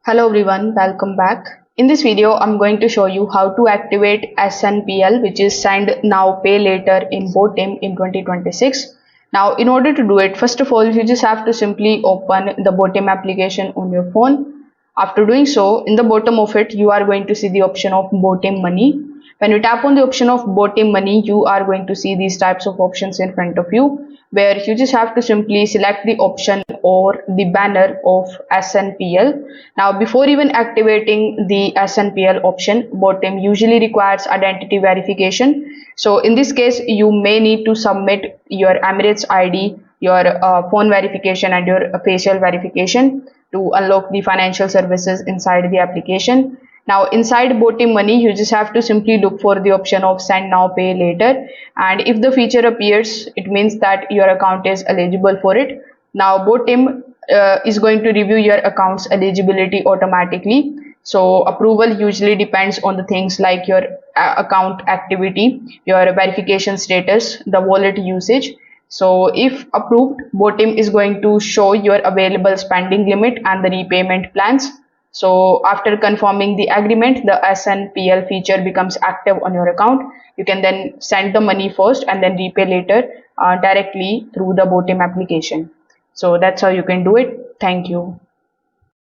Hello everyone, welcome back. In this video, I'm going to show you how to activate SNPL, which is Send Now Pay Later in Botim in 2026. Now, in order to do it, first of all, you just have to simply open the Botim application on your phone. After doing so, in the bottom of it, you are going to see the option of Botim Money. When you tap on the option of Botim Money, you are going to see these types of options in front of you, where you just have to simply select the option or the banner of SNPL. Now, before even activating the SNPL option, Botim usually requires identity verification. So in this case, you may need to submit your Emirates ID, your phone verification and your facial verification to unlock the financial services inside the application. Now inside Botim Money, you just have to simply look for the option of Send Now Pay Later, and if the feature appears, it means that your account is eligible for it. Now Botim is going to review your account's eligibility automatically. So approval usually depends on the things like your account activity, your verification status, the wallet usage. So if approved, Botim is going to show your available spending limit and the repayment plans. So after confirming the agreement, the SNPL feature becomes active on your account. You can then send the money first and then repay later directly through the Botim application. So that's how you can do it. Thank you.